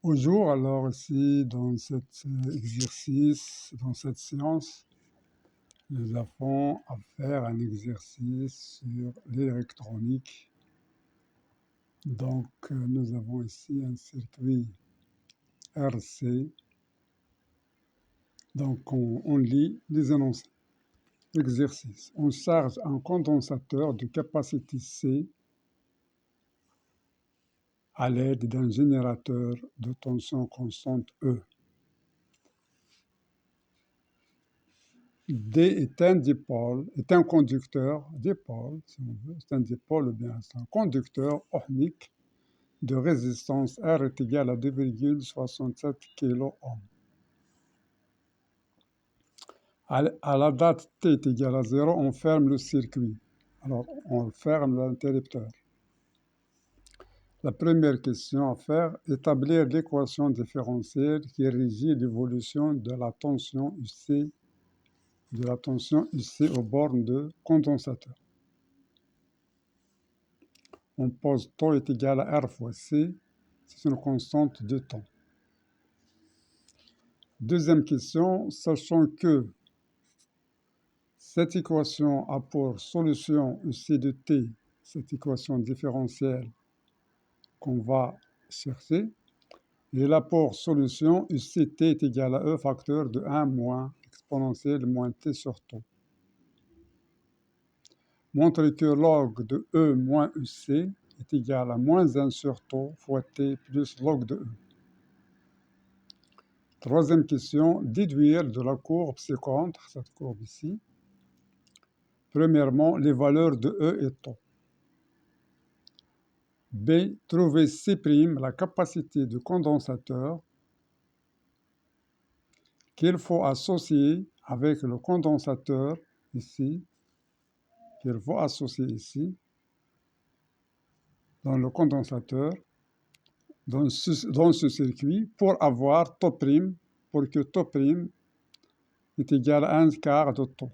Bonjour, alors ici dans cet exercice, dans cette séance, nous avons à faire un exercice sur l'électronique. Donc nous avons ici un circuit RC. Donc on lit les énoncés. Exercice. On charge un condensateur de capacité C à l'aide d'un générateur de tension constante E. D est un dipôle, est un conducteur, dipôle, si on veut, c'est un dipôle ou bien c'est un conducteur ohmique de résistance R est égal à 2,67 kΩ. À la date T est égale à 0, on ferme le circuit. Alors, on ferme l'interrupteur. La première question à faire, établir l'équation différentielle qui régit l'évolution de la tension UC aux bornes de condensateur. On pose τ est égal à R fois C, c'est une constante de temps. Deuxième question, sachant que cette équation a pour solution UC de t, cette équation différentielle qu'on va chercher, et elle a pour solution UCT est égal à E facteur de 1 moins exponentielle moins t sur τ. Montre que log de E moins UC est égal à moins 1 sur τ fois t plus log de E. Troisième question, déduire de la courbe ci-contre, cette courbe ici, premièrement, les valeurs de E et τ. B, trouver C', la capacité de condensateur qu'il faut associer avec le condensateur ici, qu'il faut associer ici, dans le condensateur, dans ce circuit, pour avoir τ', pour que τ' est égal à 1 quart de τ,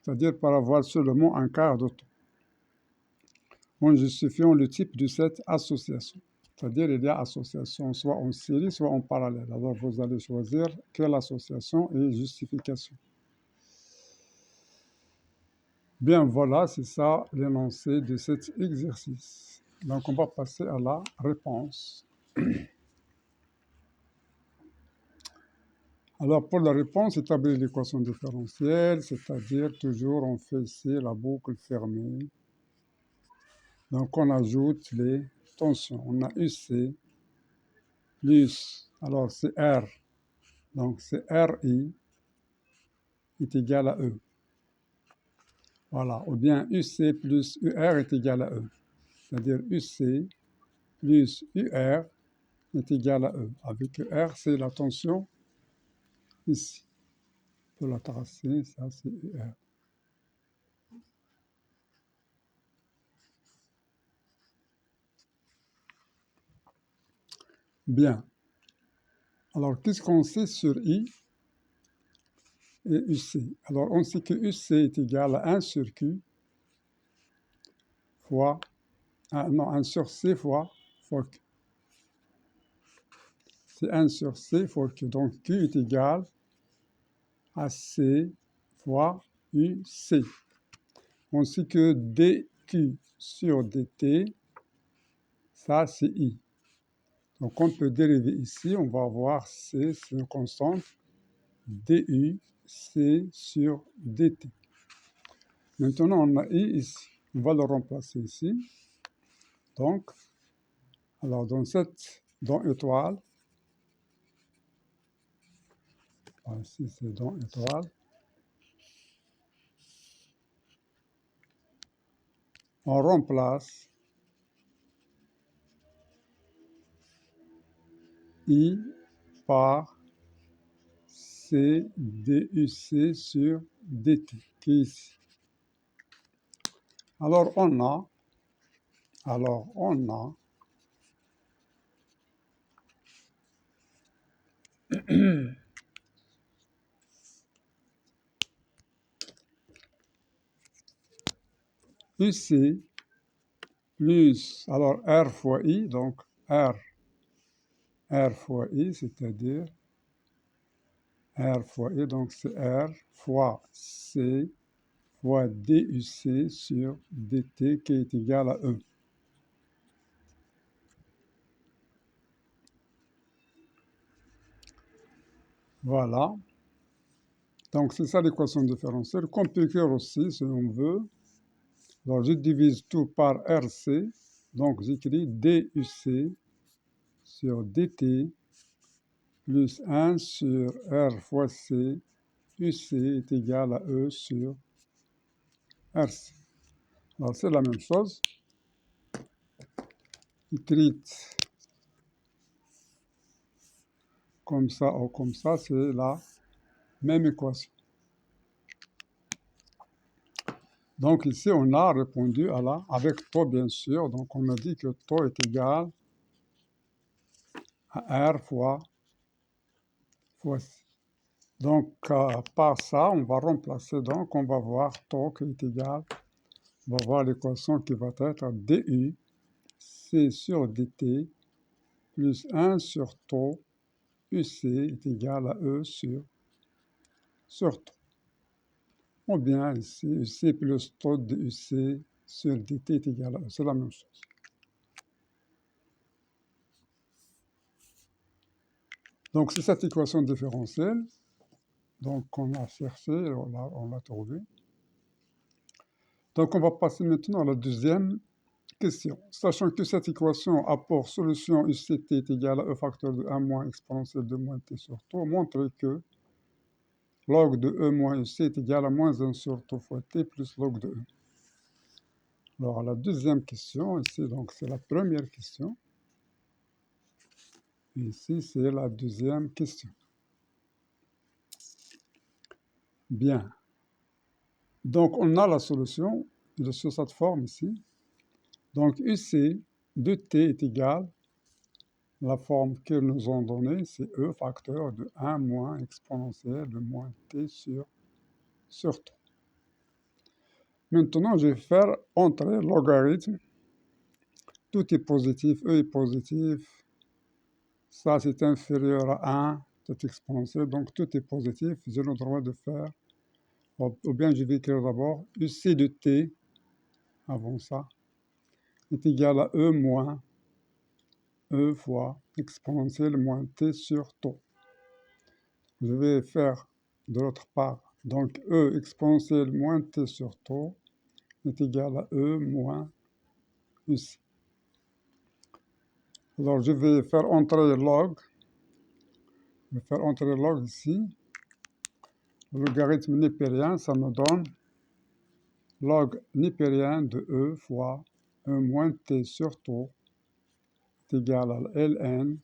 c'est-à-dire pour avoir seulement 1 quart de τ, en justifiant le type de cette association. C'est-à-dire il y a association soit en série, soit en parallèle. Alors vous allez choisir quelle association et justification. Bien, voilà, c'est ça l'énoncé de cet exercice. Donc on va passer à la réponse. Alors pour la réponse, établir l'équation différentielle, c'est-à-dire toujours on fait ici la boucle fermée. Donc on ajoute les tensions. On a UC plus, alors c'est R, donc c'est RI est égal à E. Voilà, ou bien UC plus UR est égal à E. C'est-à-dire UC plus UR est égal à E. Avec R, c'est la tension ici. Pour la tracer, ça c'est UR. Bien. Alors, qu'est-ce qu'on sait sur I et UC? Alors, on sait que UC est égal à 1 sur Q fois, 1 sur C fois Q. C'est 1 sur C fois Q. Donc, Q est égal à C fois UC. On sait que dQ sur dt, ça c'est I. Donc on peut dériver ici, on va avoir C, c'est une constante, du, C sur dt. Maintenant on a I ici, on va le remplacer ici. Donc, alors dans étoile, ici c'est dans étoile, on remplace I par C DUC sur dt, qui est ici. Alors on a UC plus, alors R fois I, donc R R fois I, c'est-à-dire R fois I, donc c'est R fois C fois DUC sur DT qui est égal à E. Voilà. Donc c'est ça l'équation différentielle qu'on peut écrire aussi si on veut. Alors je divise tout par RC, donc j'écris DUC sur DT plus 1 sur R fois C, UC est égal à E sur RC. Alors c'est la même chose, écrite comme ça ou comme ça, c'est la même équation. Donc ici, on a répondu à la, avec taux bien sûr, donc on a dit que taux est égal à R fois C. Donc par ça, on va remplacer, donc on va voir taux qui est égal, on va voir l'équation qui va être DU, C sur DT, plus 1 sur taux, UC est égal à E sur taux. Ou bien ici, UC plus taux de UC sur DT est égal à E, c'est la même chose. Donc c'est cette équation différentielle, donc on a cherché, on l'a trouvé. Donc on va passer maintenant à la deuxième question. Sachant que cette équation a pour solution UCT est égal à E facteur de 1 moins exponentielle de moins T sur taux, montre que log de E moins UC est égal à moins 1 sur taux fois T plus log de E. Alors la deuxième question, ici donc c'est la première question. Ici c'est la deuxième question. Bien. Donc on a la solution de sur cette forme ici. Donc UC de T est égal, la forme qu'ils nous ont donnée, c'est E facteur de 1 moins exponentielle de moins T sur T. Maintenant, je vais faire entrer le logarithme. Tout est positif, E est positif. Ça, c'est inférieur à 1, cette exponentielle. Donc, tout est positif. J'ai le droit de faire, ou bien je vais écrire d'abord UC de T, avant ça, est égal à E moins E fois exponentielle moins T sur T. Je vais faire de l'autre part. Donc, E exponentielle moins T sur T est égal à E moins UC. Alors, je vais faire entrer log. Je vais faire entrer log ici. Le logarithme népérien, ça me donne log népérien de E fois E moins T sur T est égal à ln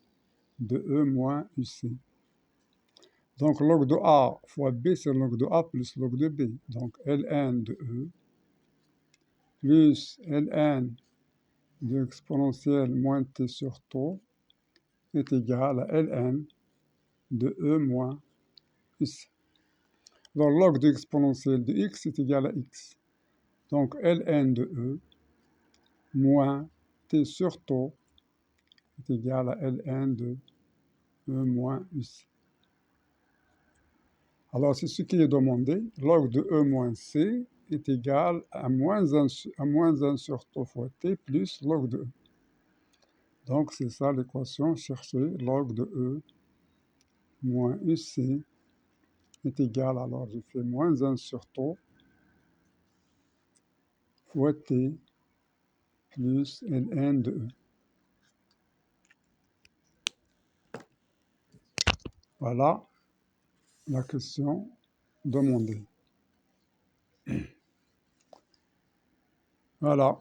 de E moins UC. Donc, log de A fois B, c'est log de A plus log de B. Donc, ln de E plus ln de exponentielle moins T sur T est égal à ln de E moins UC. Alors, log de exponentielle de x est égal à x. Donc, ln de E moins T sur T est égal à ln de E moins UC. Alors, c'est ce qui est demandé. Log de E moins C est égal à moins 1 sur T fois T plus log de E. Donc, c'est ça l'équation cherchée. Log de E moins UC est égal, alors je fais moins 1 sur T fois T plus ln de E. Voilà la question demandée. Voilà.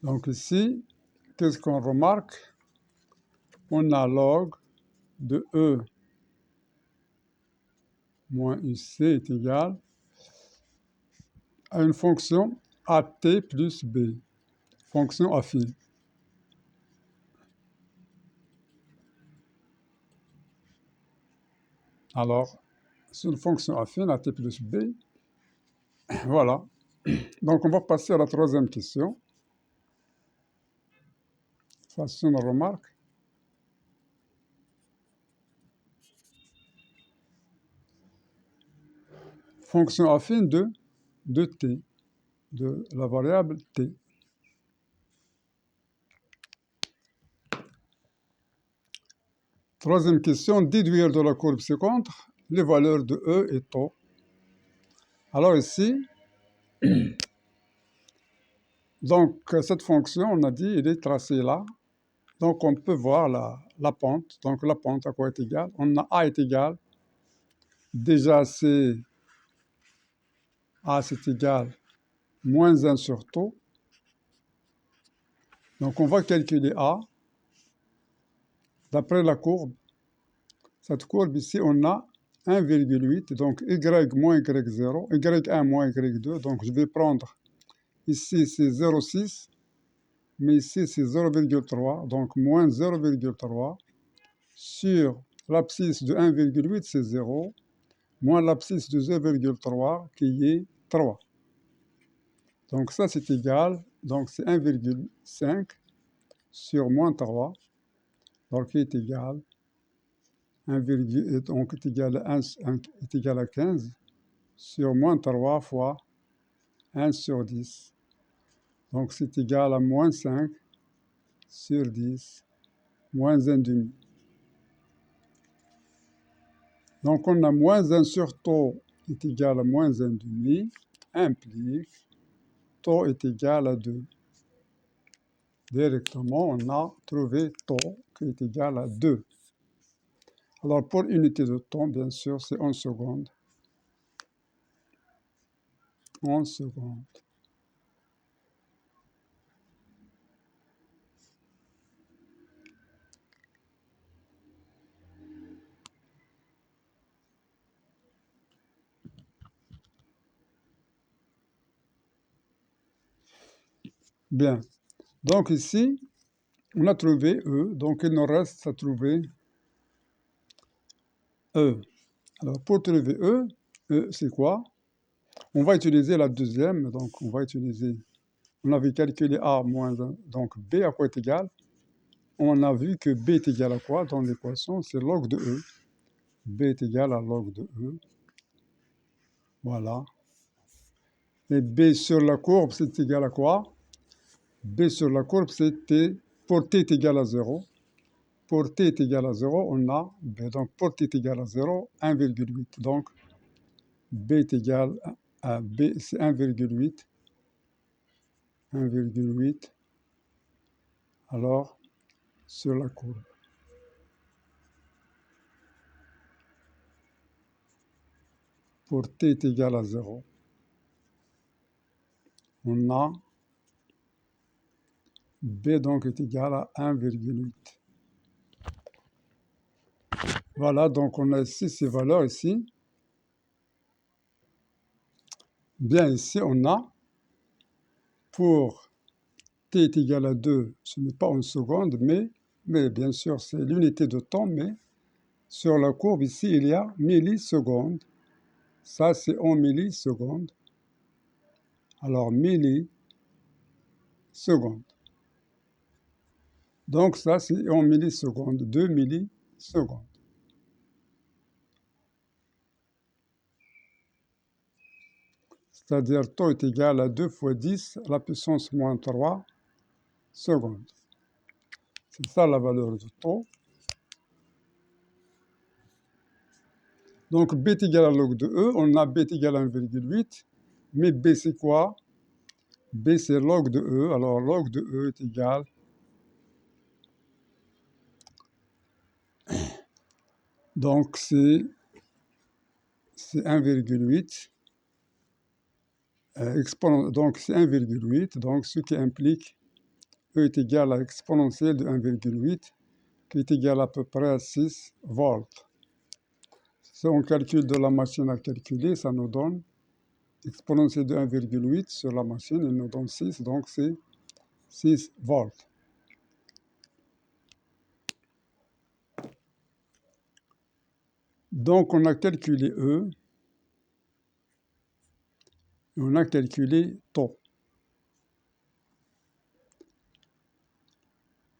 Donc ici, qu'est-ce qu'on remarque? On a log de E moins UC est égal à une fonction AT plus B, fonction affine. Alors, c'est une fonction affine AT plus B, voilà. Donc, on va passer à la troisième question. Ça, c'est une remarque. Fonction affine de t, de la variable t. Troisième question, déduire de la courbe ci-contre les valeurs de E et taux. Alors ici, donc cette fonction, on a dit, elle est tracée là. Donc on peut voir la pente. Donc la pente à quoi est égale? On a A est égal. Déjà A c'est égal moins 1 sur taux. Donc on va calculer A. D'après la courbe, cette courbe ici, on a 1,8, donc y moins y0, y1 moins y2. Donc je vais prendre ici c'est 0,6, mais ici c'est 0,3, donc moins 0,3 sur l'abscisse de 1,8 c'est 0, moins l'abscisse de 0,3 qui est 3. Donc ça c'est égal, donc c'est 1,5 sur moins 3, donc qui est égal 1, donc est égal à 1, est égal à 15 sur moins 3 fois 1 sur 10. Donc c'est égal à moins 5 sur 10 moins 1,5. Donc on a moins 1 sur taux est égal à moins 1,5 implique taux est égal à 2. Directement, on a trouvé taux qui est égal à 2. Alors pour unité de temps, bien sûr, c'est en secondes. En secondes. Bien. Donc ici, on a trouvé E, donc il nous reste à trouver E. Alors pour trouver E, E c'est quoi? On va utiliser la deuxième, donc on va utiliser, on avait calculé A moins 1, donc B à quoi est égal? On a vu que B est égal à quoi dans l'équation? C'est log de E. B est égal à log de E. Voilà. Et B sur la courbe, c'est égal à quoi? B sur la courbe, c'est T. Pour T est égal à 0. Pour T est égal à 0, on a B. Donc, pour T est égal à 0, 1,8. Donc, B est égal à B, c'est 1,8. 1,8. Alors, sur la courbe. Pour T est égal à 0, on a B donc est égal à 1,8. Voilà, donc on a ici ces valeurs ici. Bien, ici on a, pour T est égal à 2, ce n'est pas en secondes, mais bien sûr c'est l'unité de temps, mais sur la courbe ici il y a millisecondes. Ça c'est en millisecondes. Alors millisecondes. Donc ça c'est en millisecondes, 2 millisecondes. C'est-à-dire taux est égal à 2 fois 10 à la puissance moins 3 secondes. C'est ça la valeur du taux. Donc B est égal à log de E, on a B est égal à 1,8, mais B c'est quoi? B c'est log de E, alors log de E est égal donc c'est 1,8, donc c'est 1,8, donc ce qui implique E est égal à exponentielle de 1,8, qui est égal à peu près à 6 volts. Si on calcule de la machine à calculer, ça nous donne exponentielle de 1,8 sur la machine, il nous donne 6, donc c'est 6 volts. Donc on a calculé E, Et on a calculé taux.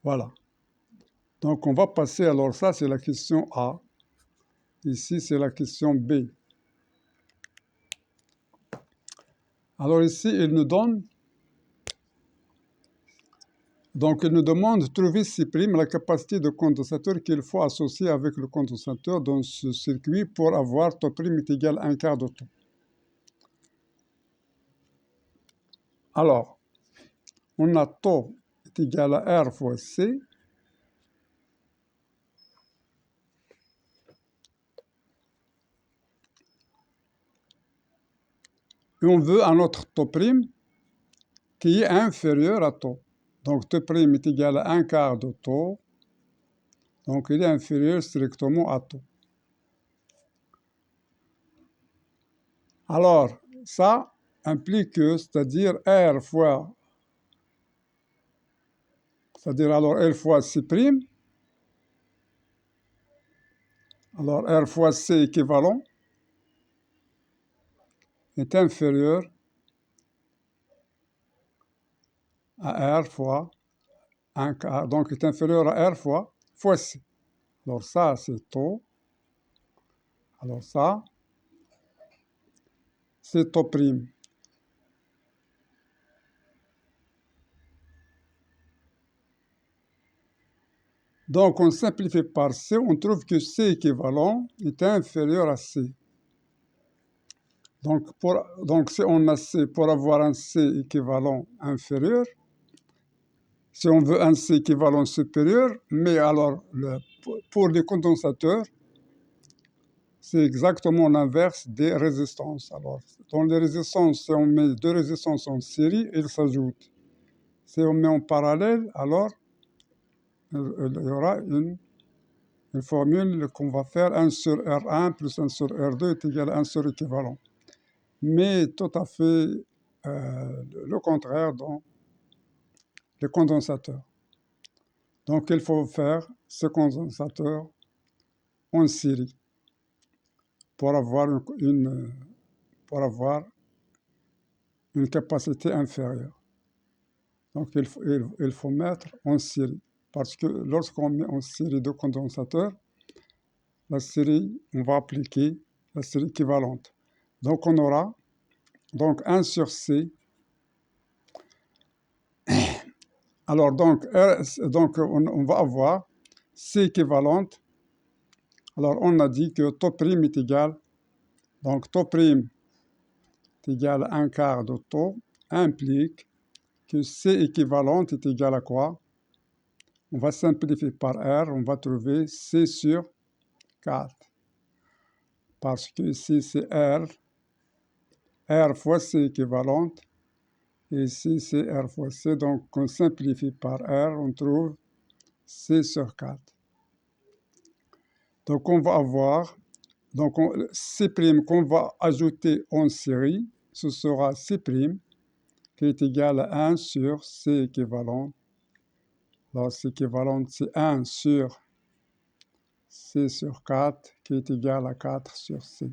Voilà. Donc on va passer, alors ça c'est la question A. Ici c'est la question B. Alors ici il nous donne, donc il nous demande de trouver C', la capacité de condensateur qu'il faut associer avec le condensateur dans ce circuit pour avoir taux' est égal à 1/4 de taux. Alors, on a taux est égal à R fois C. Et on veut un autre taux' qui est inférieur à taux. Donc, taux' est égal à 1/4 de taux. Donc, il est inférieur strictement à taux. Alors, ça implique que, c'est-à-dire R fois, c'est-à-dire alors L fois C', alors R fois C équivalent est inférieur à R fois 1/4, donc est inférieur à R fois C. Alors ça, c'est taux. Alors ça, c'est taux'. Donc on simplifie par C, on trouve que C équivalent est inférieur à C. Donc si on a C, pour avoir un C équivalent inférieur, si on veut un C équivalent supérieur, mais alors pour les condensateurs, c'est exactement l'inverse des résistances. Alors, dans les résistances, si on met deux résistances en série, ils s'ajoutent. Si on met en parallèle, alors il y aura une formule qu'on va faire 1 sur R1 plus 1 sur R2 est égal à 1 sur équivalent. Mais tout à fait le contraire dans les condensateurs. Donc il faut faire ce condensateur en série pour avoir une capacité inférieure. Donc il faut mettre en série. Parce que lorsqu'on met en série deux condensateurs, la série, on va appliquer la série équivalente. Donc on aura donc 1 sur C. Alors donc on va avoir C équivalente. Alors on a dit que taux' est égal, donc taux' est égal à 1/4 de taux, implique que C équivalente est égal à quoi? On va simplifier par R, on va trouver C sur 4. Parce que ici c'est R fois C équivalente, et ici c'est R fois C, donc on simplifie par R, on trouve C sur 4. Donc on va avoir, donc C' qu'on va ajouter en série, ce sera C' qui est égal à 1 sur C équivalent. Alors C équivalent, c'est 1 sur C sur 4 qui est égal à 4 sur C.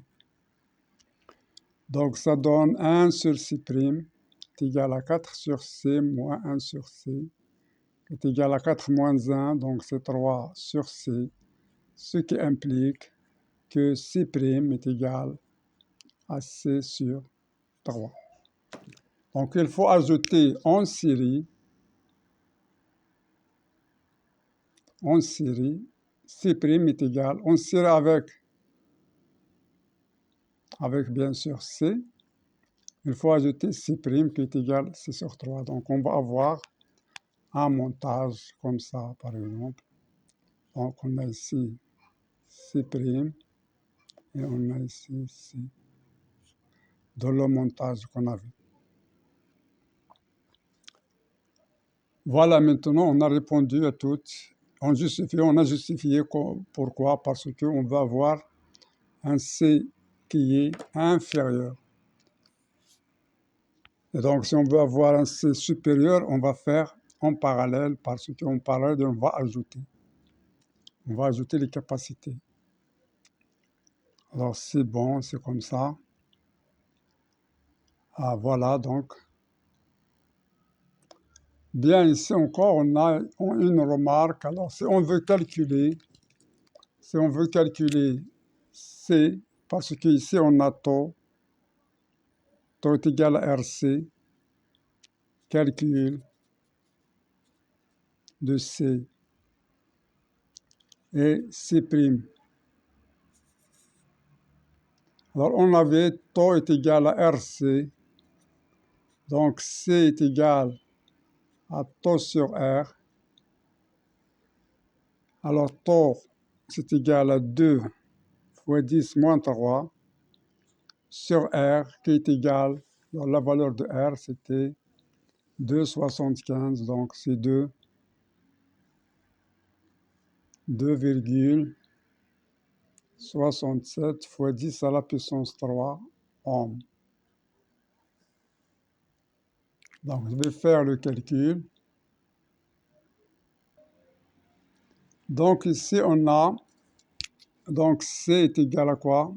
Donc ça donne 1 sur C' est égal à 4 sur C moins 1 sur C est égal à 4 moins 1, donc c'est 3 sur C, ce qui implique que C' est égal à C sur 3. Donc il faut ajouter en série C' est égal, en série avec bien sûr C, il faut ajouter C' qui est égal à C sur 3. Donc on va avoir un montage comme ça par exemple. Donc on a ici C' et on a ici C dans le montage qu'on a vu. Voilà, maintenant on a répondu à toutes. On a justifié pourquoi, parce qu'on va avoir un C qui est inférieur. Et donc si on veut avoir un C supérieur, on va faire en parallèle, parce qu'en parallèle on va ajouter. On va ajouter les capacités. Alors c'est bon, c'est comme ça. Ah, voilà donc. Bien, ici encore, on a une remarque. Alors, si on veut calculer C, parce qu'ici on a taux est égal à RC, calcul de C et C'. Alors, on avait taux est égal à RC, donc C est égal à taux sur R. Alors, taux, c'est égal à 2 fois 10 moins 3 sur R, qui est égal, alors la valeur de R, c'était 2,75, donc c'est 2,67 fois 10 à la puissance 3 ohms. Donc, je vais faire le calcul. Donc, ici, on a, donc C est égal à quoi?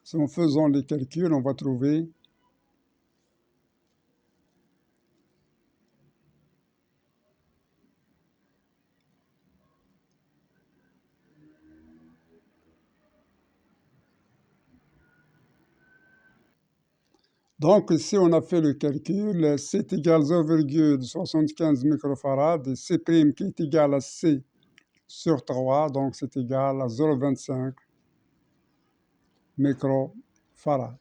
Si en faisant les calculs, on va trouver donc ici on a fait le calcul, C est égal à 0,75 microfarad et C' qui est égal à C sur 3, donc c'est égal à 0,25 microfarad.